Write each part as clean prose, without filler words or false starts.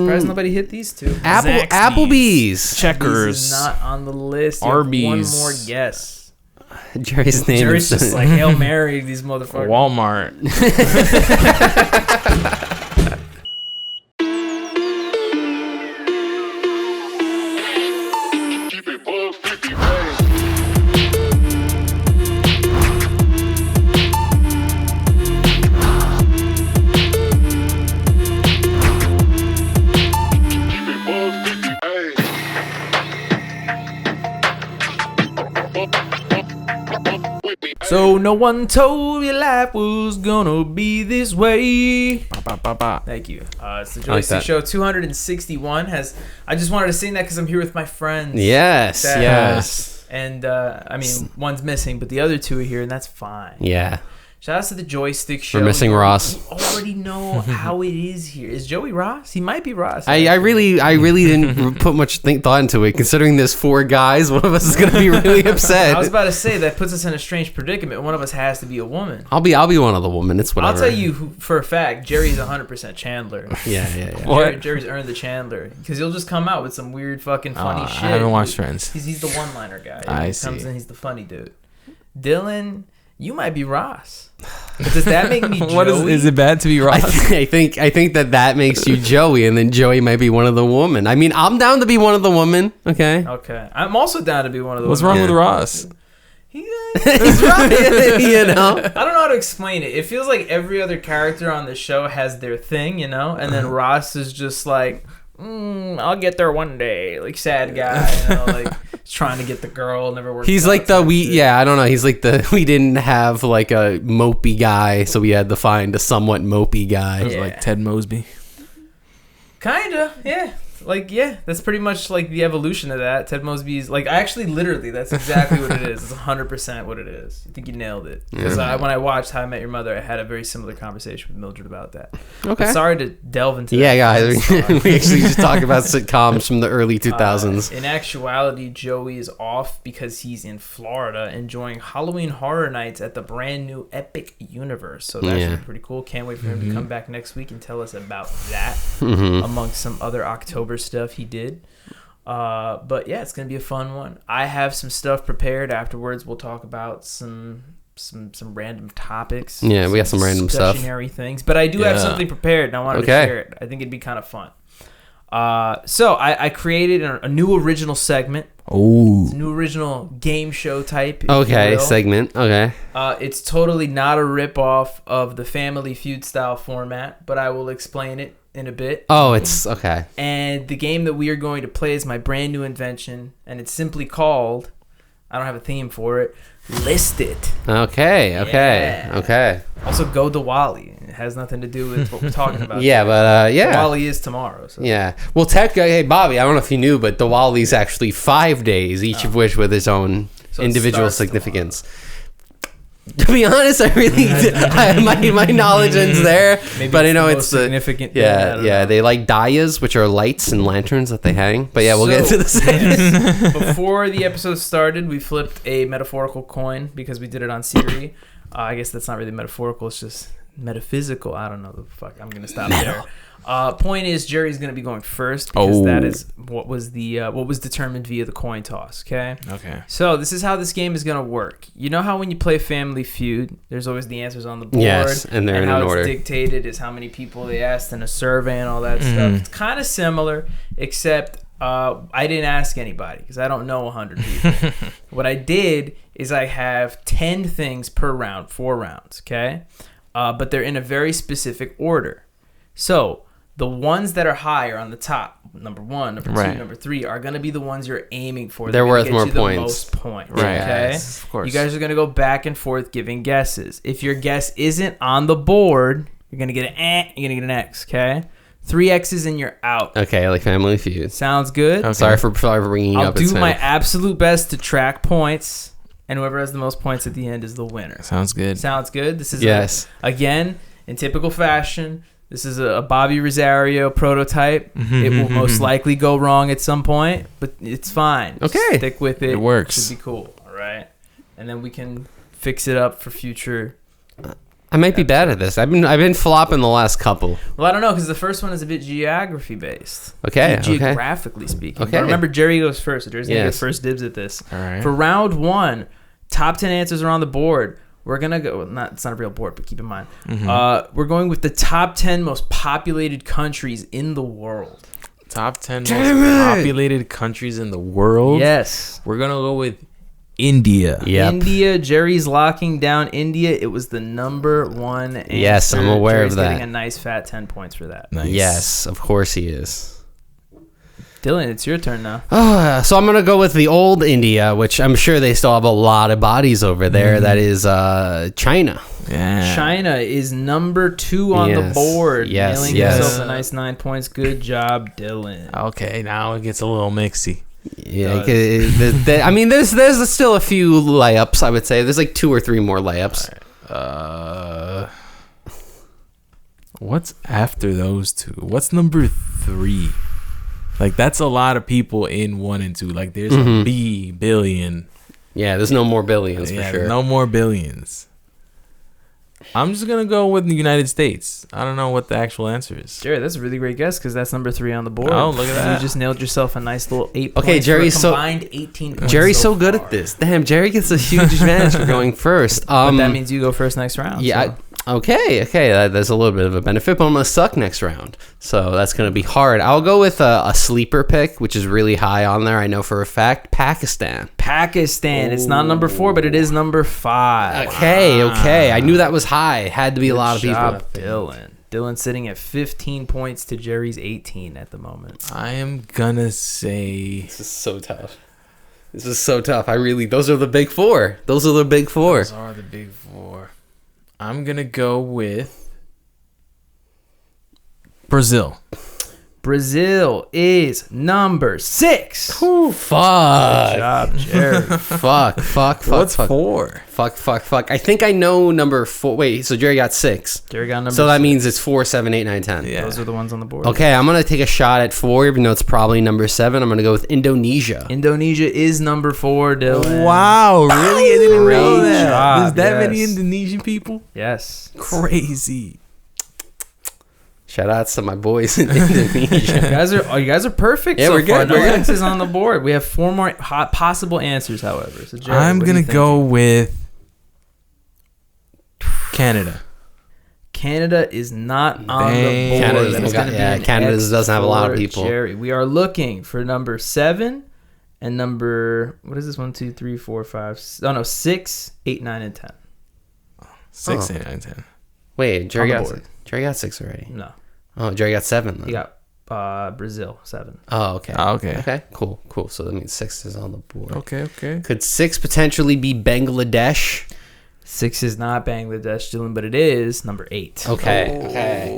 surprised nobody hit these two. Applebee's. Checkers. This is not on the list. You Arby's. have one more guess. Jerry's name Jerry's is just like Hail Mary, these motherfuckers. Walmart. So no one told you life was gonna be this way. Thank you. It's the Joystick Show 261. I just wanted to sing that because I'm here with my friends. Yes, yes. And I mean, one's missing, but the other two are here, and that's fine. Yeah. Shout out to the Joystick Show. We're missing Ross. You already know how it is here. Is Joey Ross? He might be Ross. I really didn't put much thought into it. Considering there's 4 guys, one of us is gonna be really upset. I was about to say that puts us in a strange predicament. One of us has to be a woman. I'll be one of the women. It's whatever. I'll tell you for a fact, Jerry's 100% Chandler. Yeah. Jerry's earned the Chandler because he'll just come out with some weird fucking funny shit. I haven't watched Friends. He's the one-liner guy. I He see. comes in, he's the funny dude. Dylan, you might be Ross. But does that make me Joey? Is it bad to be Ross? I think that makes you Joey, and then Joey might be one of the women. I mean, I'm down to be one of the women. Okay. I'm also down to be one of the What's women. wrong with Ross? He's right. You know. I don't know how to explain it. It feels like every other character on the show has their thing, you know? And then Ross is just like, I'll get there one day. Like, sad guy, you know? Like, he's trying to get the girl, never works He's out, like I don't know. He's like we didn't have like a mopey guy, so we had to find a somewhat mopey guy. It was like Ted Mosby. Kinda, yeah. Like, yeah, that's pretty much like the evolution of that. Ted Mosby's like, literally, that's exactly what it is. It's 100% what it is. I think you nailed it. Because when I watched How I Met Your Mother, I had a very similar conversation with Mildred about that. Okay. But sorry to delve into that. Yeah, guys, we actually just talk about sitcoms from the early 2000s. In actuality, Joey is off because he's in Florida enjoying Halloween Horror Nights at the brand new Epic Universe. So that's actually pretty cool. Can't wait for him to come back next week and tell us about that amongst some other October stuff he did. But yeah, it's gonna be a fun one. I have some stuff prepared. Afterwards we'll talk about some random topics. Yeah, we got some random stuff, discussionary things, but I do have something prepared and I wanted to share it. I think it'd be kind of fun. So I created a new original segment. Oh, it's a new original game show type. Segment. Okay. It's totally not a rip-off of the Family Feud style format, but I will explain it in a bit. Oh, it's okay. And the game that we are going to play is my brand new invention, and it's simply called, I don't have a theme for it, List It. Okay. Also, go Diwali. It has nothing to do with what we're talking about. Diwali is tomorrow. So. Yeah. Well, hey, Bobby, I don't know if you knew, but Diwali's actually 5 days, each of which with its own individual significance. Tomorrow. To be honest, I really my knowledge ends there. Maybe but I know it's significant. Yeah. They like dayas, which are lights and lanterns that they hang. But yeah, we'll get into this. Before the episode started, we flipped a metaphorical coin because we did it on Siri. I guess that's not really metaphorical; it's just metaphysical. I don't know the fuck. I'm gonna stop there. Point is, Jerry's gonna be going first because that is what was determined via the coin toss. Okay. So this is how this game is gonna work. You know how when you play Family Feud, there's always the answers on the board. Yes, and they're in an order. How it's dictated is how many people they asked in a survey and all that stuff. It's kind of similar, except I didn't ask anybody because I don't know 100 people. What I did is I have 10 things per round, 4 rounds. Okay, but they're in a very specific order. So the ones that are higher on the top, number 1, number 2, number 3, are going to be the ones you're aiming for. They're worth more points. The most points. Right. Okay. Yes, of course. You guys are going to go back and forth giving guesses. If your guess isn't on the board, you're going to get an you're going to get an X. Okay. 3 X's and you're out. Okay, like Family Feud. Sounds good. Okay. Sorry for bringing I'll up. I'll do my absolute best to track points, and whoever has the most points at the end is the winner. Sounds good. This is again in typical fashion. This is a Bobby Rosario prototype. It will most likely go wrong at some point, but it's fine. Okay. Just stick with it. It works. Should be cool. All right. And then we can fix it up for future I might be bad at this. I've been flopping the last couple. Well, I don't know because the first one is a bit geography based. Okay. Geographically speaking. Okay. But remember, Jerry goes first. So Jerry's gonna Yes. get first dibs at this. All right. For round one, top 10 answers are on the board. We're gonna go. It's not a real board, but keep in mind, we're going with the top 10 most populated countries in the world. Top 10 most populated countries in the world. Yes. We're gonna go with India. Yep. India. Jerry's locking down India. It was the number one answer. Yes, I'm aware Jerry's of that. Getting a nice fat 10 points for that. Nice. Yes, of course he is. Dylan, it's your turn now. So I'm gonna go with the old India, which I'm sure they still have a lot of bodies over there. That is China. Yeah. China is number 2 on the Yes. board. Yes, Nailing yes. himself a nice 9 points. Good job, Dylan. Okay, now it gets a little mixy. Yeah, I mean, there's still a few layups. I would say there's like 2 or 3 more layups. What's after those two? What's number 3? Like, that's a lot of people in 1 and 2. Like, there's a billion. Yeah, there's no more billions for sure. No more billions. I'm just gonna go with the United States. I don't know what the actual answer is. Jerry, that's a really great guess because that's number 3 on the board. Oh, look at that. You just nailed yourself a nice little 8 Okay, points. Jerry's for a combined 18 points. Jerry's so good far. at this. Damn, Jerry gets a huge advantage for going first. But that means you go first next round. Yeah. so. Okay. There's a little bit of a benefit, but I'm gonna suck next round, so that's gonna be hard. I'll go with a sleeper pick, which is really high on there. I know for a fact. Pakistan. Pakistan. It's not number 4, but it is number 5. Okay. I knew that was high. Had to be a lot of Good people. job, Dylan. Dylan's sitting at 15 points to Jerry's 18 at the moment. I am gonna say This is so tough. Those are the big 4. Those are the big 4. those are the big 4. I'm gonna go with Brazil. Brazil is number 6. Ooh, fuck. Good job, Jerry. Fuck. What's 4? Fuck. I think I know number 4. Wait, so Jerry got 6. Jerry got number So that 6. means it's 4, 7, 8, 9, 10. Yeah. Those are the ones on the board. Okay, I'm going to take a shot at 4, even though it's probably number 7. I'm going to go with Indonesia. Indonesia is number 4, Dylan. Wow, really? I didn't Great know that. job, There's that many yes. Indonesian people? Yes. Crazy. Shout outs to my boys in Indonesia. You guys are perfect. Yeah, so we're far. good. No We're good. X's on the board. We have 4 more possible answers, however. So Jerry, I'm what do going you to go with Canada. Canada is not on the Dang. board. Canada's That is got- gonna be yeah, an Canada X doesn't have a lot of for people. Jerry. We are looking for number 7 and number, what is this? 1, 2, 3, 4, 5. Oh no, 6, 8, 9, and 10. 6, Oh. 8, 9, 10. Wait, Jerry On the got board. 6. Jerry got 6 already. No, Oh, Jerry got 7 then. you got Brazil 7. Oh, okay. Okay. Okay, cool. So that means 6 is on the board. Okay. Could 6 potentially be Bangladesh? 6 is not Bangladesh, Dylan, but it is number 8. Okay.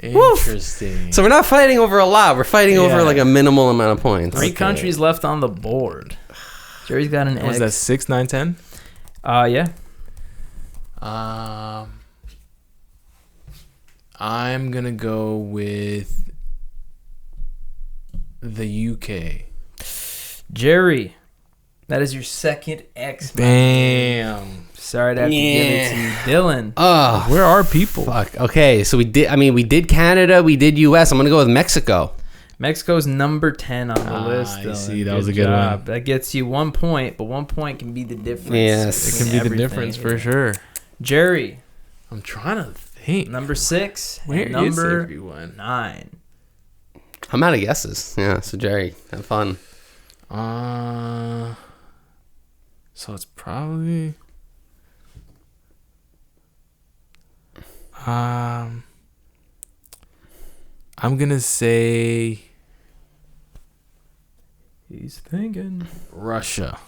Interesting. So we're not fighting over a lot. We're fighting over Yeah. like a minimal amount of points. 3 countries left on the board. Jerry's got an was X. that 6, 9, 10? Yeah. I'm gonna go with the UK. Jerry, that is your second X. Damn. Sorry to have to give it to you, Dylan. Oh, Where are people? fuck. Okay, so we did Canada, we did US. I'm gonna go with Mexico. Mexico's number 10 on the list. I Dylan. see. That was a good one. That gets you 1 point, but 1 point can be the difference. Yes. It can be the Everything. difference for sure. Jerry, I'm trying to think. number 6. Where and is number everyone? 9. I'm out of guesses. Yeah, so Jerry, have fun. So it's probably I'm gonna say He's thinking. Russia.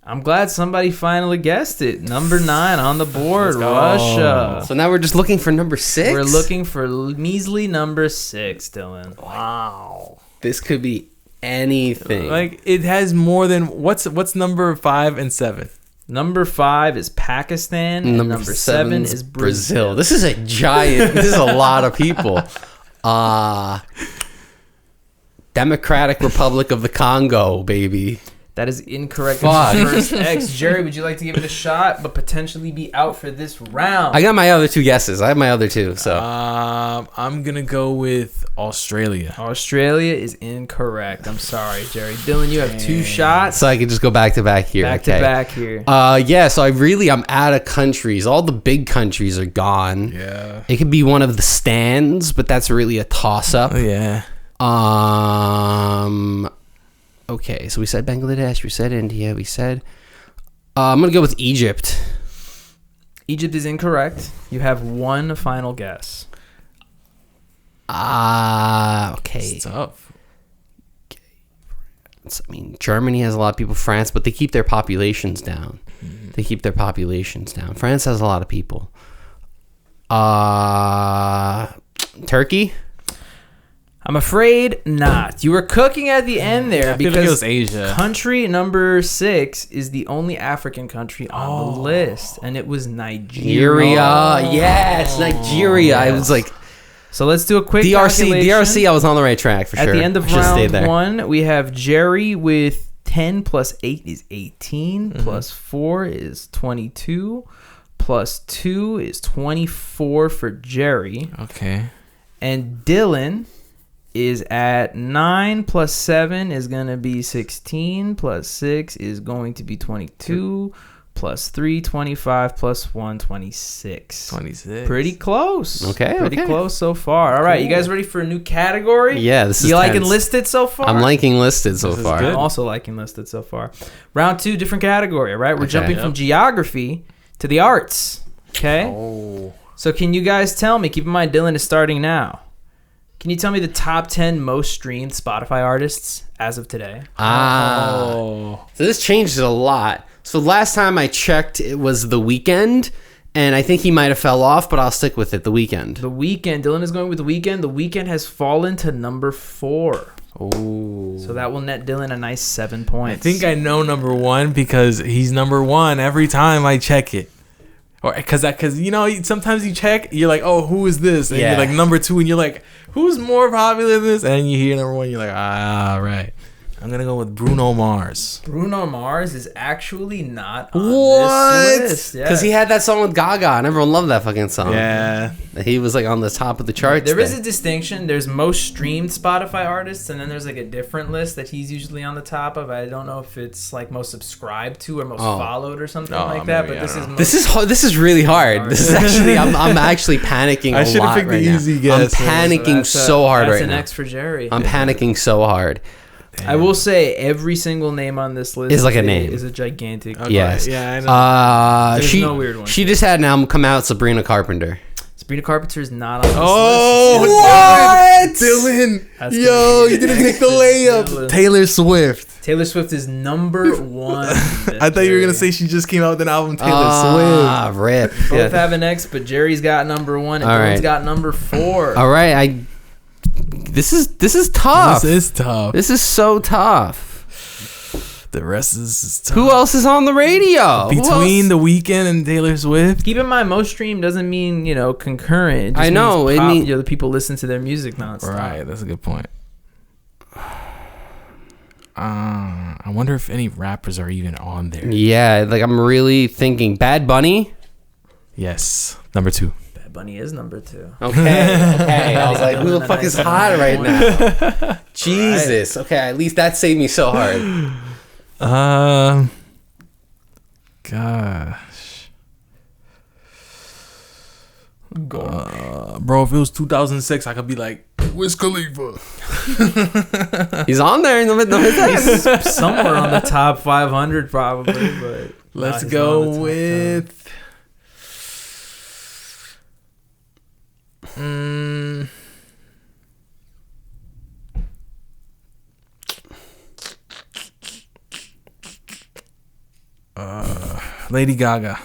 I'm glad somebody finally guessed it. Number 9 on the board, Let's go. Russia. So now we're just looking for number 6? We're looking for measly number 6, Dylan. Wow. This could be anything. Like it has more than what's number 5 and 7? Number 5 is Pakistan, and number 7 is Brazil. This is a giant. This is a lot of people. Democratic Republic of the Congo, baby. That is incorrect. Fuck. First X. Jerry, would you like to give it a shot, but potentially be out for this round? I got my other 2 guesses. I have my other 2. So I'm gonna go with Australia. Australia is incorrect. I'm sorry, Jerry. Dylan, you have 2 shots. So I can just go back to back here. Back to back here. Yeah. So I'm out of countries. All the big countries are gone. Yeah. It could be one of the stands, but that's really a toss up. Oh, yeah. Okay, so we said Bangladesh, we said India, we said... I'm going to go with Egypt. Egypt is incorrect. You have 1 final guess. Okay. It's tough. I mean, Germany has a lot of people. France, but they keep their populations down. They keep their populations down. France has a lot of people. Turkey? I'm afraid not. You were cooking at the end there I feel because like it was Asia. Country number 6 is the only African country on the list, and it was Nigeria. Yes, Nigeria. Yes. I was like... So let's do a quick DRC, I was on the right track for sure. At the end of round 1, we have Jerry with 10 plus 8 is 18, plus 4 is 22, plus 2 is 24 for Jerry. Okay. And Dylan is at 9 plus 7 is going to be 16, plus 6 is going to be 22, plus 3, 25, plus 1, 26. 26. Pretty close. Okay, Pretty okay. close so far. All right, you guys ready for a new category? Yeah, this is You liking tense. listed so far? I'm liking listed so This is far. good. I'm also liking listed so far. Round 2, different category, all right? We're Okay. jumping from geography to the arts, okay? Oh. So can you guys tell me, keep in mind Dylan is starting now, can you tell me the top 10 most streamed Spotify artists as of today? So this changes a lot. So last time I checked, it was The Weeknd, and I think he might have fell off, but I'll stick with it, The Weeknd. The Weeknd. Dylan is going with The Weeknd. The Weeknd has fallen to number 4. Oh. So that will net Dylan a nice 7 points. I think I know number 1 because he's number 1 every time I check it. Or because you know, sometimes you check, you're like, oh, who is this? And Yeah. you're like number 2, and you're like, who's more popular than this? And you hear number 1, you're like, right. I'm gonna go with Bruno Mars. Bruno Mars is actually not on What? this list. Yeah. Because he had that song with Gaga, and everyone loved that fucking song. Yeah. He was like on the top of the charts. There is then. a distinction. There's most streamed Spotify artists, and then there's like a different list that he's usually on the top of. I don't know if it's like most subscribed to or most followed or something like that. maybe, But I don't know. This is really hard. This is actually I'm actually panicking. I should have picked right the now. easy guess. I'm panicking so hard right That's an now. X for Jerry. I'm panicking so hard. I will say every single name on this list Is like a name. Is a gigantic. Okay. Yes. Yeah, I know. There's she no weird one. she just had an album come out. Sabrina Carpenter. Sabrina Carpenter is not on this Oh, list. what? Dylan. That's Yo, gonna be you didn't pick the Dylan. layup. Taylor Swift. Taylor Swift is number 1. I thought you were going to say she just came out with an album, Taylor Swift. Rip. Both Yeah. have an X, but Jerry's got number 1 and All Dylan's right. got number 4. All right, This is tough. This is tough. This is so tough. The rest is tough. Who else is on the radio? Between The Weeknd and Taylor Swift? Keep in mind, most stream doesn't mean, concurrent. It just I know, means it mean- the people listen to their music nonstop. Right, that's a good point. I wonder if any rappers are even on there. Yeah, like I'm really thinking Bad Bunny. Yes, number 2. Bad Bunny is number 2. Okay. I was like, who the fuck is hot right now? Jesus. Okay, at least that saved me so hard. Gosh. Bro, if it was 2006, I could be like, Wiz Khalifa. He's on there in the middle. He's somewhere on the top 500 probably, but Let's he's go not on the top with. Lady Gaga.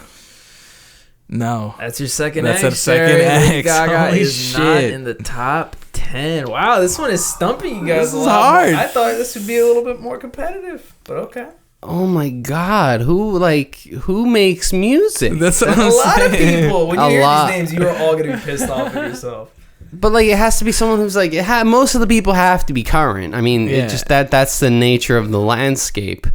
No. That's your second That's X. a second Jerry. Lady X. Gaga Holy is not shit. in the top 10. Wow, this one is stumping you guys This a is lot hard. more. I thought this would be a little bit more competitive, but okay. Oh my God. Who makes music? That's what A I'm lot of saying. people. When A you hear lot. these names, you are all going to be pissed off at yourself. But like it has to be someone who's like most of the people have to be current. I mean, Yeah. it just that's the nature of the landscape.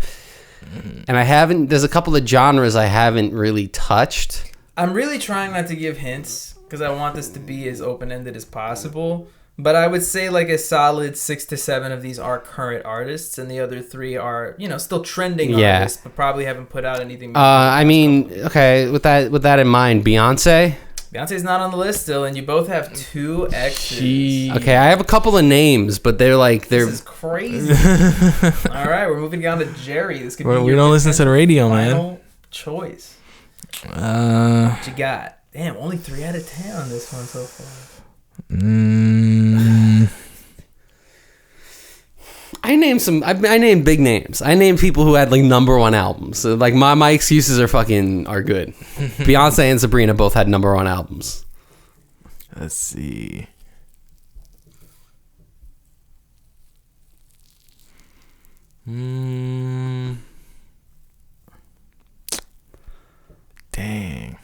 And there's a couple of genres I haven't really touched. I'm really trying not to give hints because I want this to be as open-ended as possible. But I would say like a solid 6 to 7 of these are current artists, and the other 3 are, still trending artists, but probably haven't put out anything. Okay, with that in mind, Beyonce. Beyonce's not on the list still, and you both have 2 X's. Okay, I have a couple of names, but they're. This is crazy. All right, we're moving on to Jerry. This could be we don't listen to the radio, final man. Choice. What you got? Damn, only 3 out of 10 on this one so far. I named big names. I named people who had like #1 albums. So like my excuses are good. Beyonce and Sabrina both had #1 albums. Let's see. Dang.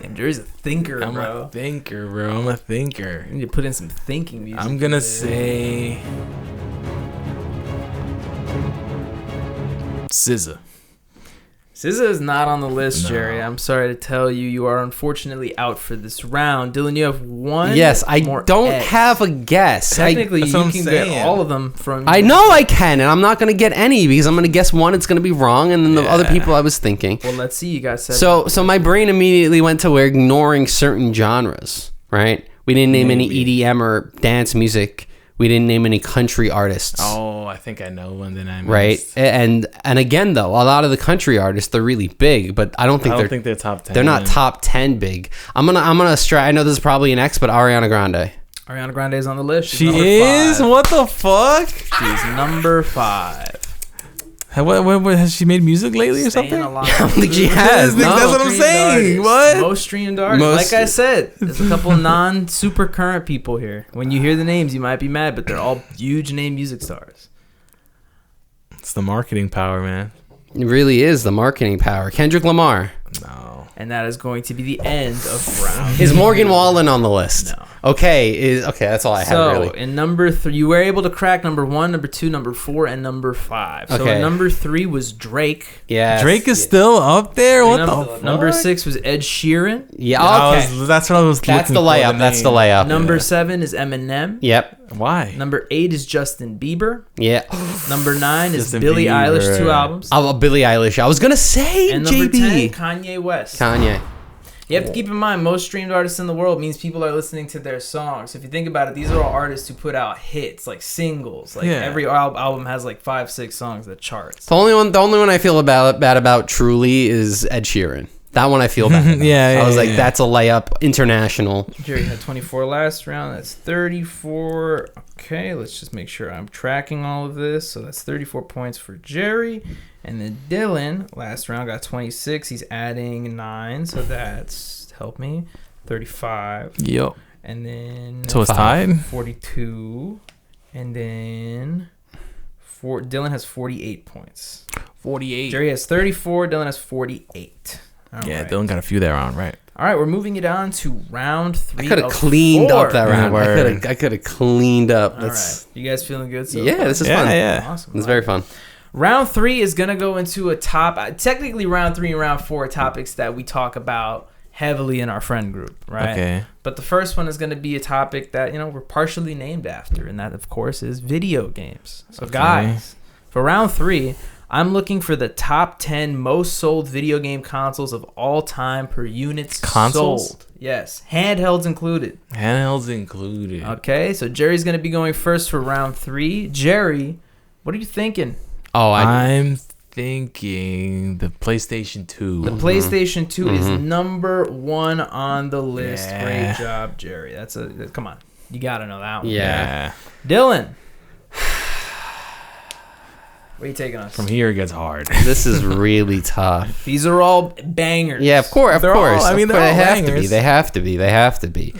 Damn, Jerry's a thinker, I'm bro. a thinker. You need to put in some thinking music. I'm gonna say SZA. SZA is not on the list, No. Jerry. I'm sorry to tell you, you are unfortunately out for this round. Dylan, you have one. Yes, I more don't X. have a guess. Technically, that's you what I'm can saying. get all of them from. I know I can, and I'm not going to get any because I'm going to guess one. It's going to be wrong, and then the other people I was thinking. Well, let's see. You got 7. So my brain immediately went to we're ignoring certain genres, right? We didn't name any EDM or dance music. We didn't name any country artists. Oh, I think I know one that I missed. Right, and again though, a lot of the country artists they're really big, but I don't think they're top 10. They're not top 10 big. I'm gonna stray. I know this is probably an X, but Ariana Grande. Ariana Grande is on the list. She is? What the fuck? She's number 5. What, has she made music lately or something? I don't think she has. No. That's what I'm saying. What? Most streamed artists. Like I said, there's a couple of non-super current people here. When you hear the names, you might be mad, but they're all huge name music stars. It's the marketing power, man. It really is the marketing power. Kendrick Lamar. No. And that is going to be the end of round. Is Morgan Wallen on the list? No. Okay. That's all I have really. So in number 3, you were able to crack number 1, number 2, number 4, and number 5. So Okay. number 3 was Drake. Yeah. Drake is still up there? What the fuck? Number 6 was Ed Sheeran. Yeah. Okay. That's what I was That's looking the for, layup. That's the name. layup. Number 7 is Eminem. Yep. Why? Number 8 is Justin Bieber. Yeah. Number 9 is Justin Billie Bieber. Eilish, 2 albums. Oh, Billie Eilish. I was gonna say And number JB. 10, Kanye West. Kanye. You have to keep in mind, most streamed artists in the world means people are listening to their songs. If you think about it, these are all artists who put out hits, like singles. Like every album has like 5-6 songs that charts. The only one I feel bad about truly is Ed Sheeran. That one I feel bad about. I was like, that's a layup. International. Jerry had 24 last round. That's 34. Okay, let's just make sure I'm tracking all of this. So that's 34 points for Jerry. And then Dylan, last round, got 26. He's adding 9. So that's, help me, 35. Yep. And then... So it's tied? 42. And then... Dylan has 48 points. 48. Jerry has 34. Dylan has 48. All Yeah, right. Dylan got a few there on, right? All right, we're moving it on to round 3. I could have cleaned up that round. Word. I could have cleaned up. All right. You guys feeling good? So Yeah, far? this is fun. Yeah. Awesome. It's very fun. Round 3 is going to go into a technically round 3 and round 4 are topics that we talk about heavily in our friend group, right? Okay. But the first one is going to be a topic that, we're partially named after, and that, of course, is video games. So, guys, for round 3, I'm looking for the top 10 most sold video game consoles of all time per units sold. Yes, handhelds included. Handhelds included. Okay, so Jerry's going to be going first for round 3. Jerry, what are you thinking? Oh, I'm thinking the PlayStation 2. The PlayStation 2 is number 1 on the list. Yeah. Great job, Jerry. Come on. You got to know that one. Yeah. Dylan. Where are you taking us? From here it gets hard. This is really tough. These are all bangers. Yeah, of course. They're all- I mean, they're all they have to be. bangers. They have to be.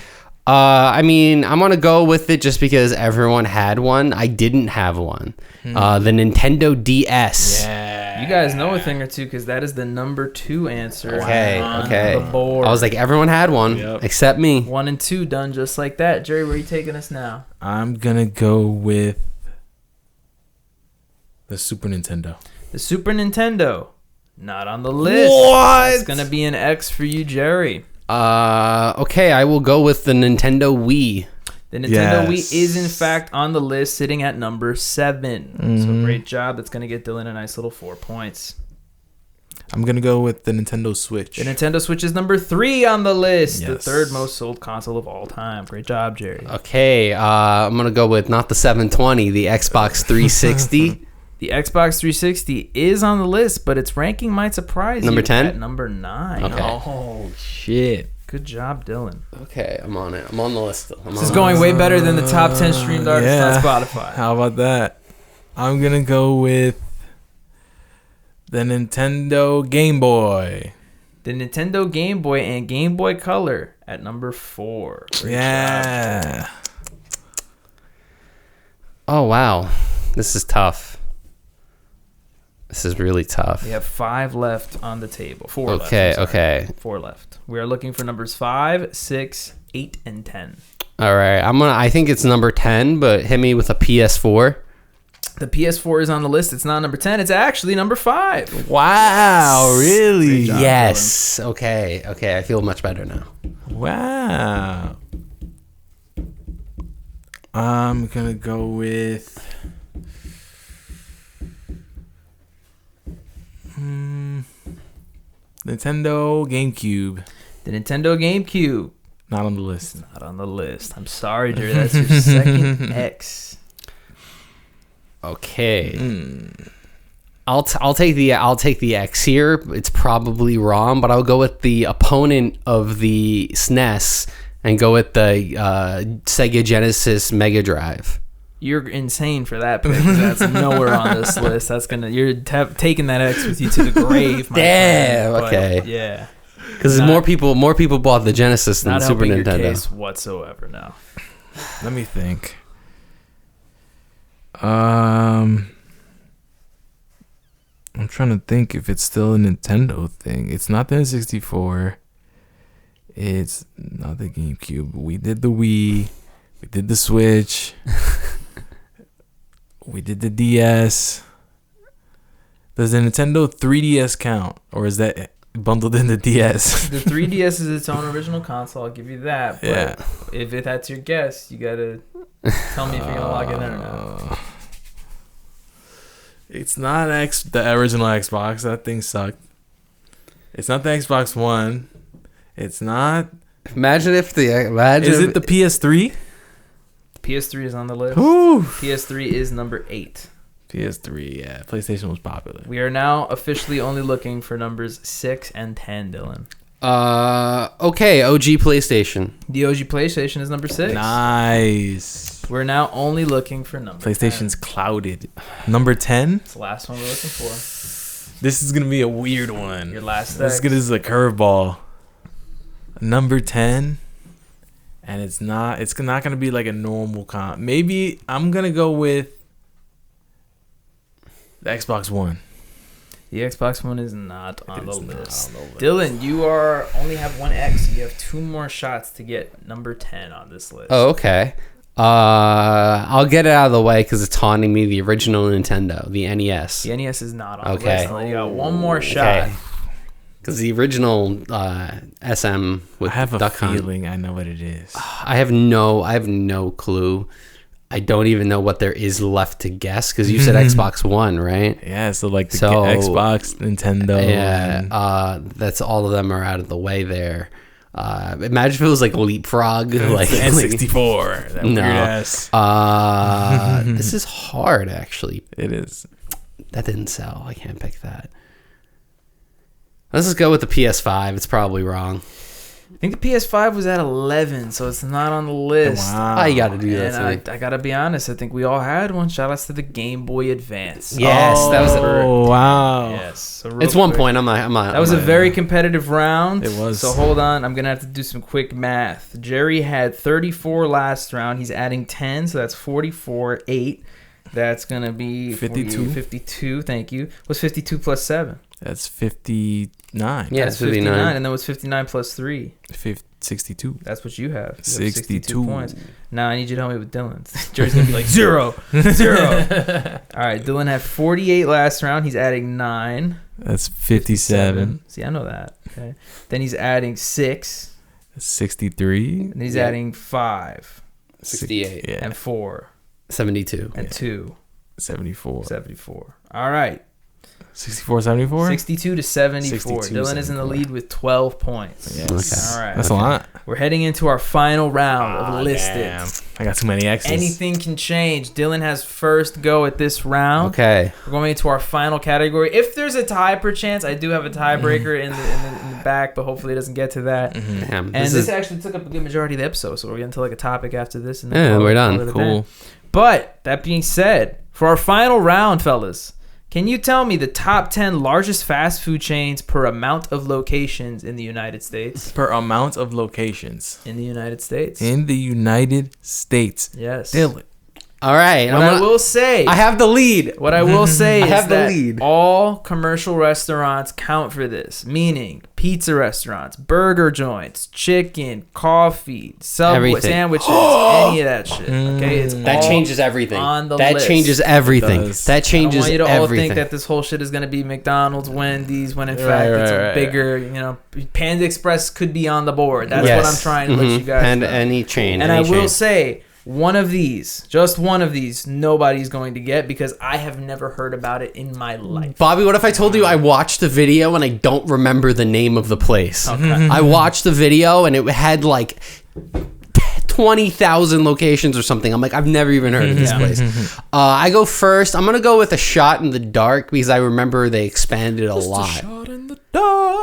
I mean, I'm gonna go with it just because everyone had one. I didn't have one. The Nintendo DS. Yeah. You guys know a thing or two because that is the number 2 answer. Okay. on the board. I was like, everyone had one except me. 1 and 2 done just like that. Jerry, where are you taking us now? I'm going to go with the Super Nintendo. The Super Nintendo, not on the list. What? It's going to be an X for you, Jerry. Okay, I will go with the Nintendo Wii. The Nintendo Wii is, in fact, on the list, sitting at number 7. So great job. That's going to get Dylan a nice little 4 points. I'm going to go with the Nintendo Switch. The Nintendo Switch is number 3 on the list. Yes. The third most sold console of all time. Great job, Jerry. Okay, I'm going to go with not the 720, the Xbox 360. The Xbox 360 is on the list, but its ranking might surprise Number you 10? at number 9. Okay. Oh, shit. Good job, Dylan. Okay, I'm on it. I'm on the list. This is going way better than the top 10 streamed artists on Spotify. How about that? I'm going to go with the Nintendo Game Boy. The Nintendo Game Boy and Game Boy Color at number 4. Great Yeah. job. Oh, wow. This is tough. This is really tough. We have 5 left on the table. 4 left. Okay, I'm sorry. okay. 4 left. We are looking for numbers 5, 6, 8, and 10. All right. I think it's number 10, but hit me with a PS4. The PS4 is on the list. It's not number 10. It's actually number 5. Wow, really? Great job, Yes. Okay. Okay. I feel much better now. Wow. I'm going to go with Nintendo GameCube. The Nintendo GameCube. Not on the list. Not on the list. I'm sorry, Jerry. That's your second X. Okay. I'll take the X here. It's probably wrong, but I'll go with the opponent of the SNES and go with the Sega Genesis Mega Drive. You're insane for that pick. That's nowhere on this list. That's you're taking that X with you to the grave. My Damn. friend. Okay. But, yeah. Because more people bought the Genesis than Not Super helping Nintendo. your case whatsoever. No. Let me think. I'm trying to think if it's still a Nintendo thing. It's not the N64. It's not the GameCube. We did the Wii. We did the Switch. We did the DS. Does the Nintendo 3DS count? Or is that bundled in the DS? The 3DS is its own original console. I'll give you that. But Yeah. if that's your guess, you got to tell me if you're going to log in or not. It's not the original Xbox. That thing sucked. It's not the Xbox One. It's not. Is it the PS3? PS3 is on the list. Ooh. PS3 is number 8. PS3, yeah. PlayStation was popular. We are now officially only looking for numbers 6 and 10, Dylan. Okay, OG PlayStation. The OG PlayStation is number 6. Nice. We're now only looking for number PlayStation's 10. clouded. Number 10? It's the last one we're looking for. This is going to be a weird one. Your last This X. is a curveball. Number 10. And it's not going to be like a normal comp. Maybe I'm going to go with the Xbox One. The Xbox One is not on the list. Dylan, you only have one X. You have 2 more shots to get number 10 on this list. Oh, okay. I'll get it out of the way because it's haunting me. The original Nintendo, the NES. The NES is not on the list. You got one more shot. Okay. Because the original SM with I have a Duck Hunt, feeling I know what it is. I have no clue. I don't even know what there is left to guess because you said Xbox One, right? Yeah, so like the Xbox, Nintendo. Yeah, that's all of them are out of the way there. Imagine if it was like Leapfrog, like N64. That no. weird ass. This is hard, actually. It is. That didn't sell. I can't pick that. Let's just go with the PS5. It's probably wrong. I think the PS5 was at 11, so it's not on the list. Wow. You got to do that. And I got to be honest. I think we all had one. Shout outs to the Game Boy Advance. Yes, that was. Oh, wow. Yes. So It's 1 point. I'm not. That was a very competitive round. It was. So hold on. I'm going to have to do some quick math. Jerry had 34 last round. He's adding 10, so that's 44, 8. That's going to be 52. 52, thank you. What's 52 plus 7? That's 59. Yeah, That's it's 59. And then what's 59 plus 3? 62. That's what you have. You have 62 points. Now I need you to help me with Dylan's. Jerry's going to be like, 0. All right, Dylan had 48 last round. He's adding 9. That's 57. See, I know that. Okay. Then he's adding 6. 63. And he's adding 5. 68. Yeah. And 4. 72. And 2. 74. 74. All right. 64, 74? 62 to 74. 62, Dylan is in the 74. lead with 12 points. Yes. Okay. All right. That's a lot. We're heading into our final round of listed. Damn. I got too many X's. Anything can change. Dylan has first go at this round. Okay. We're going into our final category. If there's a tie per chance, I do have a tiebreaker in the back, but hopefully it doesn't get to that. Damn. And this actually took up a good majority of the episode, so we're getting to like a topic after this. And Yeah, we're done. Cool. But that being said, for our final round, fellas, can you tell me the top 10 largest fast food chains per amount of locations in the United States? Per amount of locations. In the United States. In the United States. Yes. Dylan. All right. What I will say. I have the lead. What I will say I is have the that lead. all commercial restaurants count for this, meaning pizza restaurants, burger joints, chicken, coffee, Subway Everything. sandwiches, any of that shit. Okay, it's That all changes everything. on the That list. changes everything. It does. That I don't changes want you to all everything. think that this whole shit is going to be McDonald's, Wendy's, when in Right, fact it's right, a right. bigger, Panda Express could be on the board. That's Yes. what I'm trying to let you guys And know. any chain. And any I will chain. say, one of these, just one of these, nobody's going to get because I have never heard about it in my life. Bobby, what if I told you I watched the video and I don't remember the name of the place? Okay. I watched the video and it had like 20,000 locations or something. I'm like, I've never even heard of this place. I go first. I'm going to go with a shot in the dark because I remember they expanded a lot.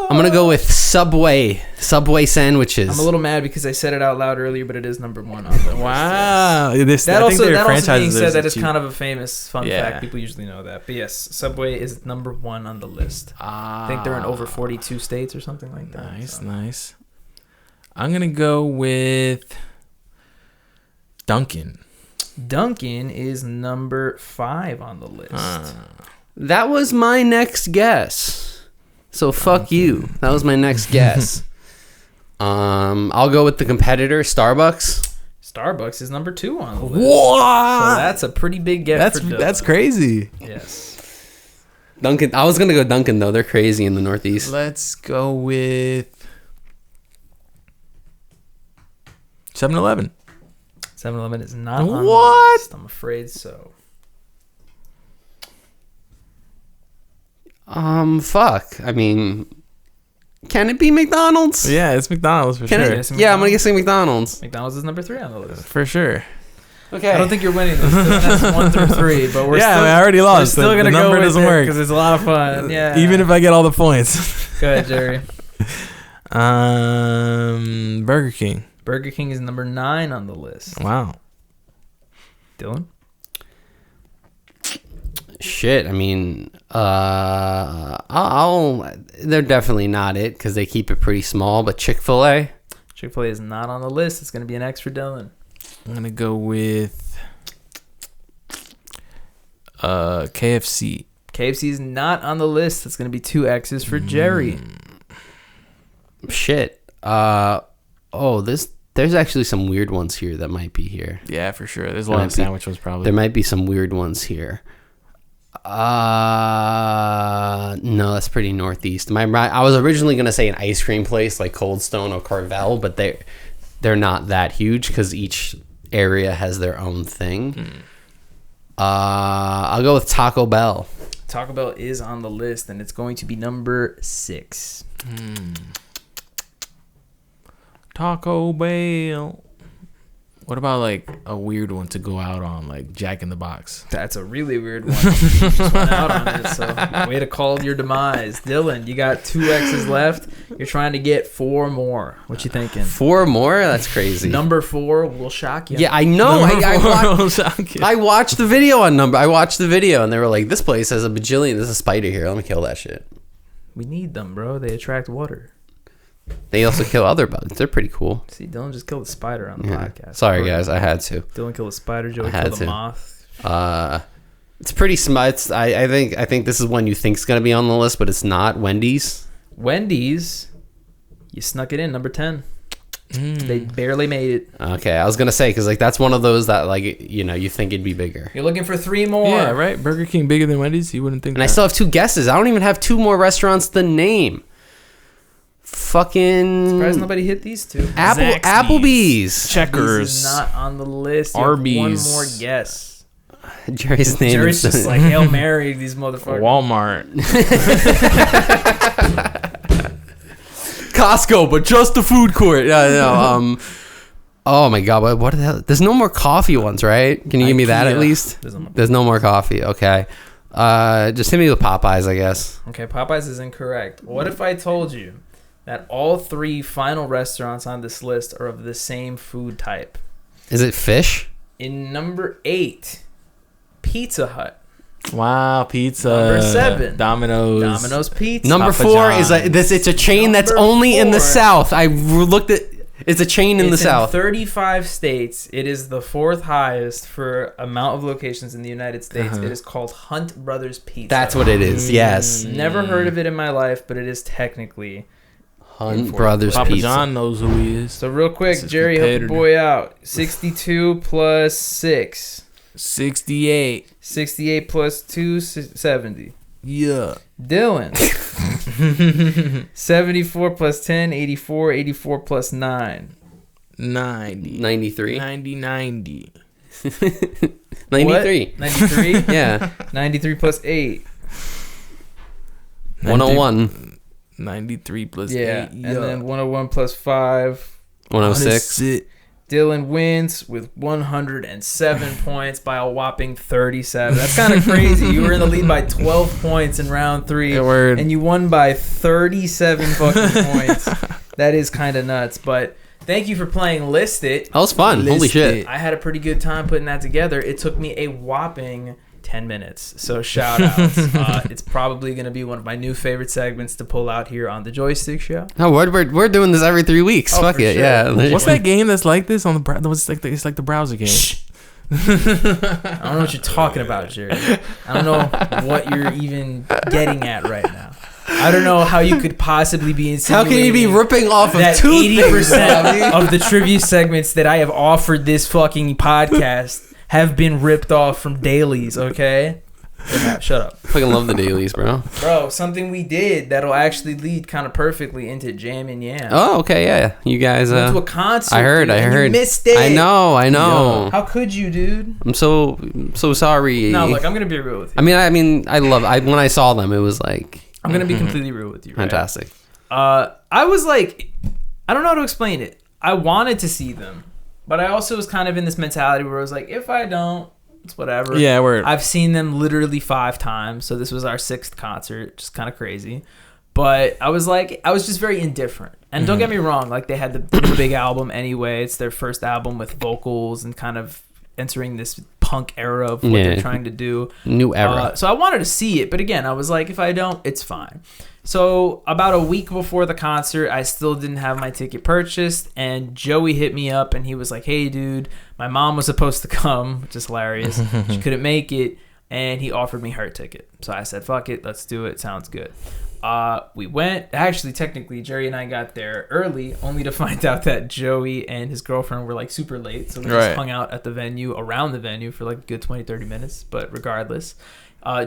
I'm going to go with Subway sandwiches. I'm a little mad because I said it out loud earlier, but it is number 1 on the Wow. list. That also being said, that is kind of a famous fun Yeah. fact. People usually know that. But yes, Subway is number 1 on the list. I think they're in over 42 states or something like that. Nice, so. nice. I'm going to go with Dunkin'. Dunkin' is number 5 on the list. That was my next guess. So fuck you. That was my next guess. I'll go with the competitor, Starbucks. Starbucks is number 2 on the list. What? So that's a pretty big get for Dylan. That's crazy. Yes. Dunkin'. I was gonna go Dunkin' though. They're crazy in the Northeast. Let's go with 7-Eleven. 7-Eleven is not on the What? list. I'm afraid so. Fuck. I mean, can it be McDonald's? Yeah, it's McDonald's for Can sure. Yes, yeah, I'm gonna guess McDonald's. McDonald's is number 3 on the list. For sure. Okay. I don't think you're winning this. That's 1 through 3, but we're still, I already we're lost. still The gonna go number with doesn't it work. because it's a lot of fun. Yeah. Even if I get all the points. Go ahead, Jerry. Burger King. Burger King is number 9 on the list. Wow. Dylan? Shit. I mean, they're definitely not it because they keep it pretty small. But Chick-fil-A. Chick-fil-A is not on the list. It's going to be an X for Dylan. I'm gonna go with KFC. KFC is not on the list. It's going to be 2 X's for Jerry. Shit. There's actually some weird ones here that might be here. Yeah, for sure. There's a lot of sandwich ones probably. There might be some weird ones here. No, that's pretty Northeast. I was originally gonna say an ice cream place like Cold Stone or Carvel, but they're not that huge because each area has their own thing. I'll go with Taco Bell. Taco Bell is on the list, and it's going to be number 6. Taco Bell. What about like a weird one to go out on, like Jack in the Box? That's a really weird one. You just went out on it, so way to call your demise. Dylan, you got 2 X's left. You're trying to get 4 more. What you thinking? 4 more? That's crazy. Number 4 will shock you. Yeah, I know. I watched the video on number. I watched the video and they were like, this place has a bajillion. There's a spider here. Let me kill that shit. We need them, bro. They attract water. They also kill other bugs. They're pretty cool. See, Dylan just killed a spider on the podcast. Sorry, guys. I had to. Dylan killed a spider. Joey I had killed a to. moth. It's pretty smart. I think this is one you think's gonna be on the list, but it's not. Wendy's. Wendy's, you snuck it in, number 10. They barely made it. Okay, I was gonna say because like that's one of those that like you think it'd be bigger. You're looking for 3 more. Yeah, right. Burger King bigger than Wendy's. You wouldn't think. And I still have 2 guesses. I don't even have 2 more restaurants to name. Fucking Surprised nobody hit these 2. Applebee's. Checkers. This is not on the list. You Arby's. have 1 more guess. Jerry's name. Jerry's just like Hail Mary these motherfuckers. Walmart. Costco, but just the food court. Oh my god, what the hell? There's no more coffee ones, right? Can you give me that at least? There's no more coffee. Okay. Just hit me with Popeyes, I guess. Okay, Popeyes is incorrect. What if I told you that all 3 final restaurants on this list are of the same food type? Is it fish? In number 8, Pizza Hut. Wow, pizza. Number 7, Domino's Pizza. Number Papa 4 is John's. it's a chain that's Number only in the 4. South. I looked at. It's a chain in the South. 35 states. It is the 4th highest for amount of locations in the United States. It is called Hunt Brothers Pizza. That's what it is. Yes. Never heard of it in my life, but it is technically Hunt Brothers Papa Pizza. John knows who he is. So real quick, Jerry, help the boy out. 62 plus 6. 68. 68 plus 2, 70. Yeah. Dylan. 74 plus 10, 84. 84 plus 9. 90. 93. 90. 93. 93? Yeah. 93 plus 8. 101. 93 plus Yeah. 8. And then 101 plus 5. 106. Dylan wins with 107 points by a whopping 37. That's kind of crazy. You were in the lead by 12 points in round 3, and you won by 37 fucking points. That is kind of nuts. But thank you for playing List It. That was fun. Holy shit. I had a pretty good time putting that together. It took me a whopping 10 minutes. So shout outs. It's probably going to be one of my new favorite segments to pull out here on the Joystick Show. No, we're doing this every 3 weeks. Fuck it. Sure. Yeah. What's that game that's like this on the it's like the browser game? I don't know what you're talking about, Jerry. I don't know what you're even getting at right now. I don't know how you could possibly be insinuating. How can you be ripping off of that 80% of the trivia segments that I have offered this fucking podcast have been ripped off from dailies, okay? Shut up. Fucking love the dailies, bro. Bro, something we did that'll actually lead kind of perfectly into Jam and Yam. Oh, okay, yeah. You guys went to a concert. I heard. You missed it. I know. How could you, dude? I'm so sorry. No, look, I'm gonna be real with you. I mean, I love. When I saw them, it was like. I'm gonna be completely real with you. Right? Fantastic. I was like, I don't know how to explain it. I wanted to see them, but I also was kind of in this mentality where I was like, if I don't, it's whatever. Yeah, I've seen them literally 5 times, so this was our 6th concert, just kind of crazy. But I was just very indifferent. And don't get me wrong, like they had the big album anyway. It's their first album with vocals and kind of entering this punk era of what they're trying to do. New era. So I wanted to see it, but again, I was like, if I don't, it's fine. So about a week before the concert, I still didn't have my ticket purchased, and Joey hit me up, and he was like, hey, dude, my mom was supposed to come, which is hilarious. She couldn't make it, and he offered me her ticket. So I said, fuck it, let's do it. Sounds good. We went. Actually, technically, Jerry and I got there early, only to find out that Joey and his girlfriend were like super late. So we just hung out at the venue, around the venue for like a good 20, 30 minutes. But regardless,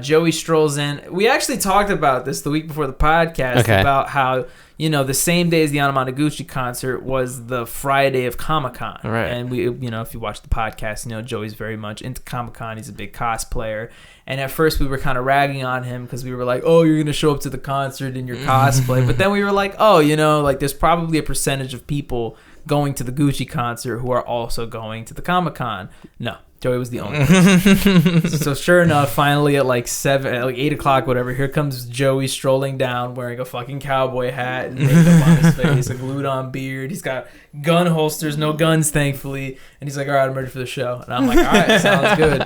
Joey strolls in. We actually talked about this the week before the podcast about how, the same day as the Anamanaguchi concert was the Friday of Comic-Con. Right. And we, if you watch the podcast, Joey's very much into Comic-Con. He's a big cosplayer. And at first we were kind of ragging on him because we were like, oh, you're going to show up to the concert in your cosplay. But then we were like, oh, like there's probably a percentage of people going to the Gucci concert who are also going to the Comic-Con. No, Joey was the only person. So sure enough, finally at like 8 o'clock, whatever, here comes Joey strolling down wearing a fucking cowboy hat and makeup on his face, a glued on beard. He's got gun holsters, no guns, thankfully. And he's like, all right, I'm ready for the show. And I'm like, all right, sounds good.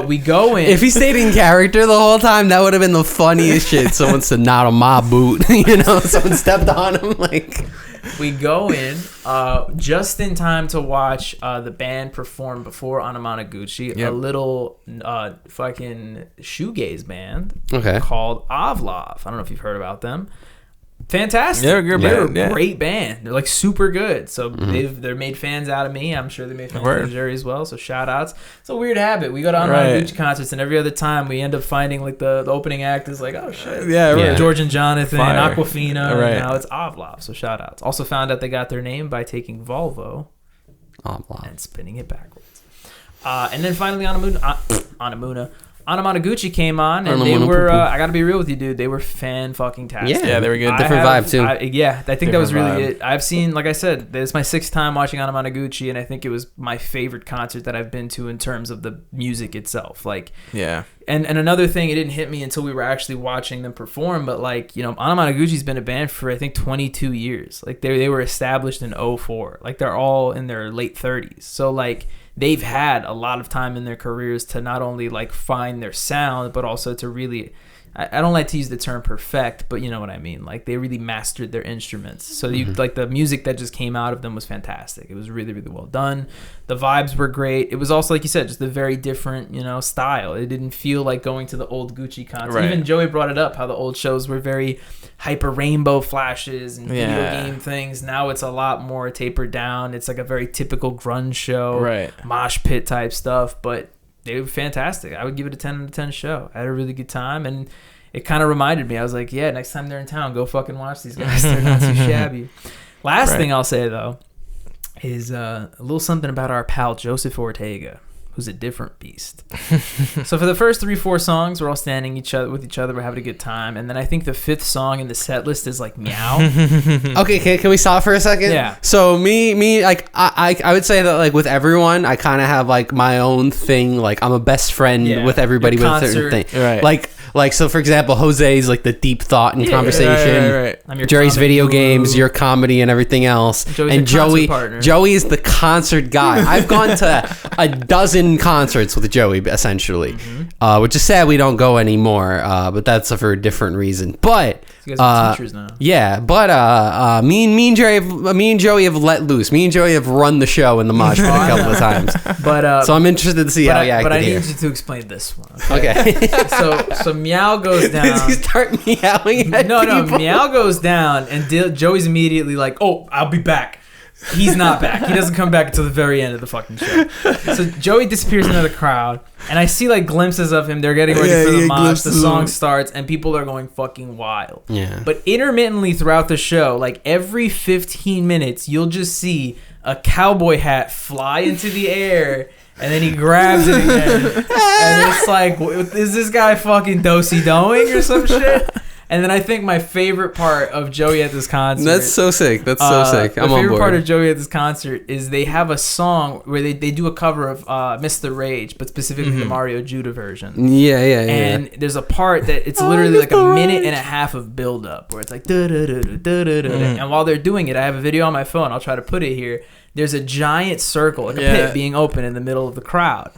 We go in. If he stayed in character the whole time, that would have been the funniest shit. Someone said, not on my boot. Someone stepped on him. Like, we go in just in time to watch the band perform before Anamanaguchi, a little fucking shoegaze band called Ovlov. I don't know if you've heard about them. fantastic. They're a good band. They're a great band. They're like super good. So they're made fans out of me. I'm sure they made fans out of Jerry as well. So shout outs. It's a weird habit. We go to Anamanaguchi concerts, and every other time we end up finding like the opening act is like, oh shit. George and Jonathan, Aquafina, and now it's Ovlov. So shout outs. Also found out they got their name by taking Volvo and spinning it backwards. And then finally Anamanaguchi came on, and they were, I gotta be real with you, dude, they were fan-fucking-tastic. Yeah, they were good. Different vibe, too. I think that was really it. I've seen, like I said, this is my 6th time watching Anamanaguchi, and I think it was my favorite concert that I've been to in terms of the music itself. Like, yeah. And another thing, it didn't hit me until we were actually watching them perform, but like, you know, Anamanaguchi's been a band for, I think, 22 years. Like, they were established in 2004. Like, they're all in their late 30s. So, like, they've had a lot of time in their careers to not only like find their sound, but also to really, I don't like to use the term perfect, but you know what I mean. Like they really mastered their instruments. So you like the music that just came out of them was fantastic. It was really, really well done. The vibes were great. It was also, like you said, just a very different, you know, style. It didn't feel like going to the old Gucci concerts. Right. Even Joey brought it up, how the old shows were very hyper rainbow flashes and video game things. Now it's a lot more tapered down. It's like a very typical grunge show, mosh pit type stuff, but they were fantastic. I would give it a 10 out of 10 show. I had a really good time, and it kind of reminded me. I was like, yeah, next time they're in town, go fucking watch these guys. They're not too shabby. Last thing I'll say, though, is a little something about our pal Joseph Ortega, who's a different beast. So for the first 3-4 songs, we're all standing with each other, we're having a good time, and then I think the 5th song in the set list is like Meow. Okay, can we stop for a second? Yeah. So me, like I would say that like with everyone, I kind of have like my own thing. Like I'm a best friend with everybody with a certain thing. Right. Like so, for example, Jose's like the deep thought and conversation. Right. I'm your Jerry's video games, your comedy, and everything else. And Joey is the concert guy. I've gone to a dozen concerts with Joey, essentially, which is sad we don't go anymore. But that's for a different reason. But you guys are teachers now. Yeah, but me and Joey have let loose. Me and Joey have run the show in the mosh pit a couple of times. But so I'm interested to see how you acted here. But I need you to explain this one. Okay. So Meow goes down. Does he start meowing at people? Meow goes down, and Joey's immediately like, "Oh, I'll be back." He's not back. He doesn't come back until the very end of the fucking show. So Joey disappears into the crowd, and I see like glimpses of him. They're getting ready for the mosh. The song starts, and people are going fucking wild. Yeah. But intermittently throughout the show, like every 15 minutes, you'll just see a cowboy hat fly into the air. And then he grabs it again. And it's like, is this guy fucking do-si-doing or some shit? And then I think my favorite part of Joey at this concert... That's so sick. That's so sick. I'm on board. My favorite part of Joey at this concert is they have a song where they do a cover of Mr. Rage, but specifically the Mario Judah version. Yeah. And there's a part that it's literally like a minute and a half of build-up where it's like... And while they're doing it, I have a video on my phone. I'll try to put it here. There's a giant circle, like a pit being open in the middle of the crowd.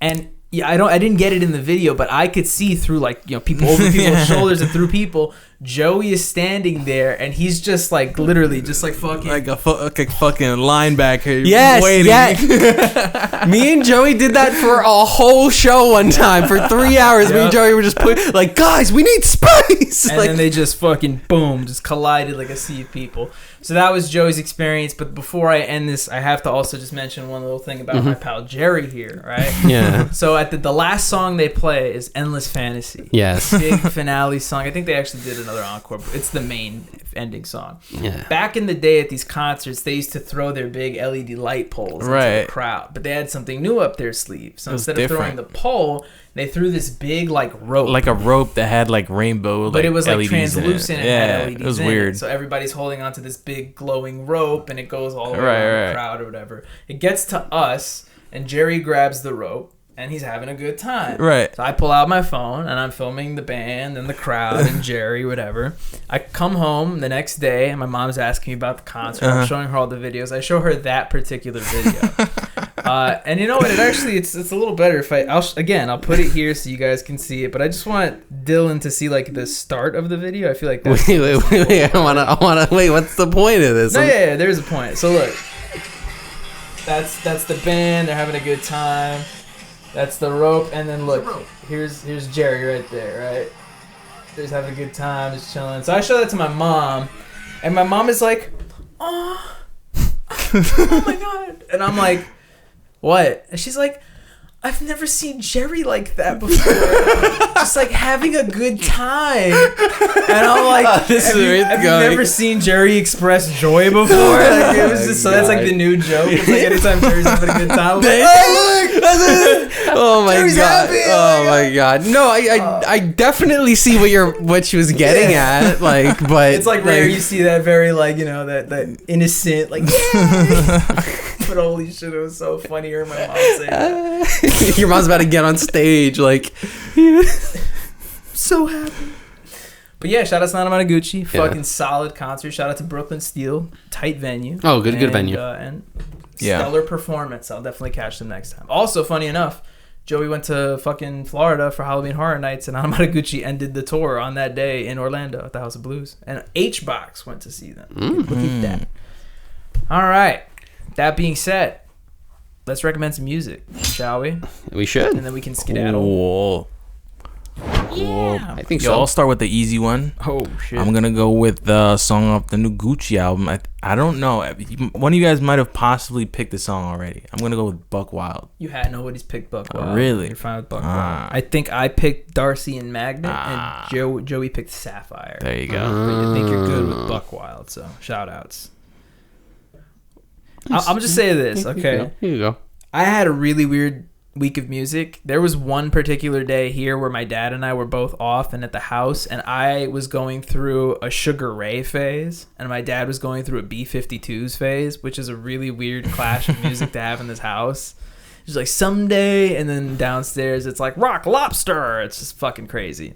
And... yeah, I didn't get it in the video, but I could see through like, you know, people over people's shoulders and through people. Joey is standing there, and he's just like literally just like fucking like a fucking linebacker. Yes, waiting. Yeah. Me and Joey did that for a whole show one time for 3 hours. Me and Joey were just like, guys, we need space. And then they just fucking boom, just collided like a sea of people. So that was Joey's experience. But before I end this, I have to also just mention one little thing about my pal Jerry here, right? Yeah. So at the last song they play is Endless Fantasy. Yes. Big finale song. I think they actually did another encore, but it's the main ending song. Yeah. Back in the day at these concerts, they used to throw their big LED light poles into the crowd, but they had something new up their sleeve. So instead of throwing the pole, they threw this big like rope. Like a rope that had like rainbow, but it was like LEDs translucent and had LEDs. It was weird. So everybody's holding onto this big glowing rope, and it goes all the way around the crowd or whatever. It gets to us, and Jerry grabs the rope, and he's having a good time. Right. So I pull out my phone, and I'm filming the band and the crowd and Jerry, whatever. I come home the next day, and my mom's asking me about the concert. I'm showing her all the videos. I show her that particular video. And you know what? It's a little better if I'll put it here so you guys can see it. But I just want Dylan to see like the start of the video. I feel like that's wait. I wanna wait. What's the point of this? No, yeah, there's a point. So look, that's the band. They're having a good time. That's the rope, and then look, here's Jerry right there, right? Just having a good time, just chilling. So I show that to my mom, and my mom is like, "Oh, oh my god!" And I'm like, "What?" And she's like, "I've never seen Jerry like that before. Just like having a good time." And I'm like, have you never seen Jerry express joy before? Like, it was just so that's like the new joke. It's like anytime Jerry's having a good time, I'm like, oh my Jerry's god! happy. Oh my god! No, I definitely see what she was getting at. Like, but it's like rare you see that very like that innocent like yeah. But holy shit, it was so funny hearing my mom say that. Your mom's about to get on stage, like, so happy. But yeah, shout out to Anamanaguchi. Fucking solid concert. Shout out to Brooklyn Steel. Tight venue. Oh, good venue. And stellar performance. I'll definitely catch them next time. Also, funny enough, Joey went to fucking Florida for Halloween Horror Nights, and Anamanaguchi ended the tour on that day in Orlando at the House of Blues. And H-Box went to see them. Look at that. All right. That being said, let's recommend some music, shall we? We should. And then we can skedaddle. Cool. Yeah. I think so. I'll start with the easy one. Oh, shit. I'm going to go with the song off the new Gucci album. I don't know. One of you guys might have possibly picked the song already. I'm going to go with Buckwild. You had nobody's picked Buckwild. Oh, really? You're fine with Buckwild. I think I picked Darcy and Magnet, and Joey picked Sapphire. There you go. But I think you're good with Buckwild, so shout outs. I'm just saying this, okay? Here you go. I had a really weird week of music. There was one particular day here where my dad and I were both off and at the house, and I was going through a Sugar Ray phase, and my dad was going through a B-52s phase, which is a really weird clash of music to have in this house. It's like Someday, and then downstairs it's like Rock Lobster. It's just fucking crazy.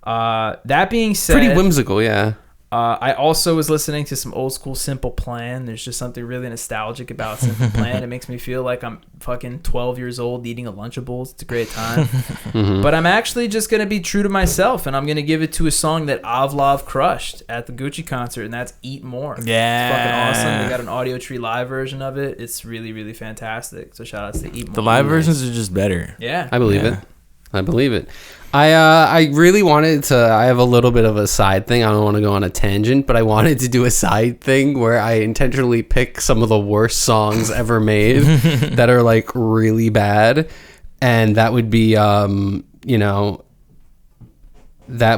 That being said, pretty whimsical, yeah. I also was listening to some old school Simple Plan. There's just something really nostalgic about Simple Plan. It makes me feel like I'm fucking 12 years old eating a Lunchables. It's a great time. But I'm actually just going to be true to myself, and I'm going to give it to a song that Ovlov crushed at the Gucci concert, and that's Eat More. Yeah. It's fucking awesome. They got an Audio Tree live version of it. It's really, really fantastic. So shout outs to Eat More. The live versions are just better. Yeah. I believe it. I really wanted to. I have a little bit of a side thing. I don't want to go on a tangent, but I wanted to do a side thing where I intentionally pick some of the worst songs ever made that are like really bad, and that would be that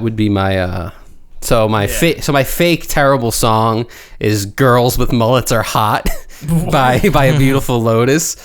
would be my so my fake terrible song is "Girls with Mullets Are Hot" by A Beautiful Lotus,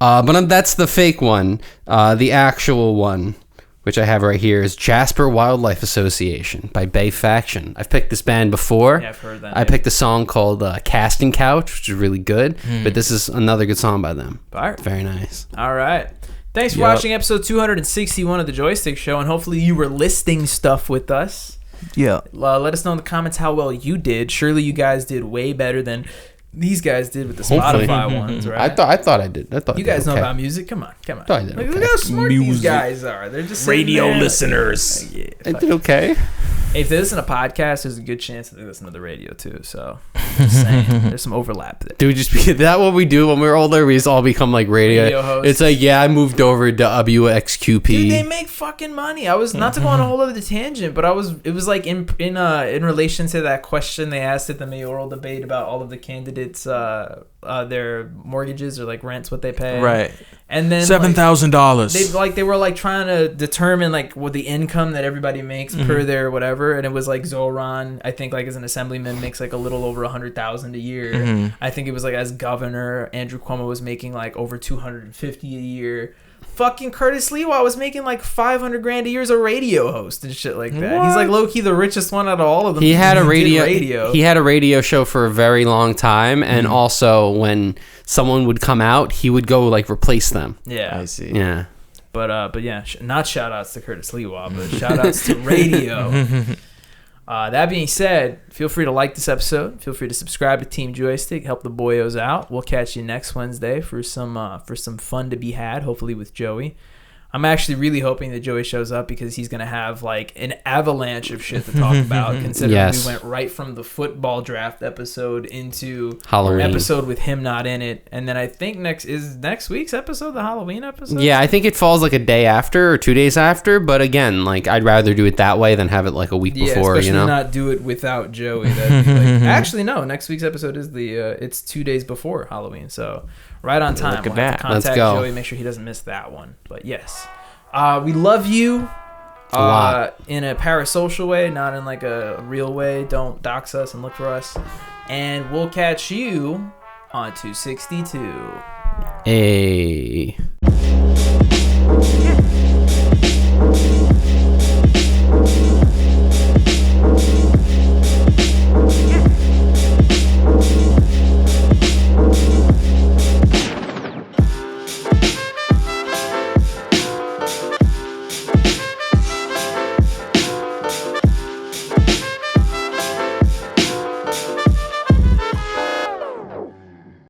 but that's the fake one. The actual one, which I have right here, is Jasper Wildlife Association by Bay Faction. I've picked this band before. Yeah, I've heard that. I picked a song called Casting Couch, which is really good, but this is another good song by them. All right. Very nice. All right. Thanks for watching episode 261 of the Joystick Show, and hopefully you were listing stuff with us. Yeah. Let us know in the comments how well you did. Surely you guys did way better than these guys did with the Spotify ones, right? I thought I did. I thought you guys know about music. Come on. I thought I did. Look how smart these guys are. They're just radio listeners. Yeah, I did okay. If they listen to podcasts, there's a good chance that they listen to the radio too. So, just saying, there's some overlap there. Dude, is that what we do when we're older? We just all become like radio hosts. It's like, I moved over to WXQP. Dude, they make fucking money. I was not to go on a whole other tangent, but it was like in relation to that question they asked at the mayoral debate about all of the candidates, their mortgages or like rents, what they pay, right? And then $7,000. They were trying to determine like what the income that everybody makes per their whatever, and it was like Zoran, I think like as an assemblyman makes like a little over 100,000 a year. I think it was like as governor, Andrew Cuomo was making like over 250 a year. Fucking Curtis Lewa was making like 500 grand a year as a radio host and shit like that. What? He's like low key the richest one out of all of them. He had a radio. He had a radio show for a very long time, and also when someone would come out, he would go like replace them. Yeah, I see. Yeah, but yeah, not shout outs to Curtis Lewa, but shout outs to radio. That being said, feel free to like this episode. Feel free to subscribe to Team Joystick. Help the boyos out. We'll catch you next Wednesday for some fun to be had, hopefully with Joey. I'm actually really hoping that Joey shows up because he's going to have like an avalanche of shit to talk about, considering we went right from the football draft episode into Halloween episode with him not in it. And then I think next week's episode the Halloween episode? Yeah, I think it falls like a day after or 2 days after. But again, like I'd rather do it that way than have it like a week before, especially you know? not do it without Joey. That'd be like, actually, no, next week's episode is it's 2 days before Halloween. So right on time. Look at We'll have that. to contact Let's go. Joey, make sure he doesn't miss that one. But yes, we love you A lot. in a parasocial way, not in like a real way. Don't dox us and look for us. And we'll catch you on 262. Hey.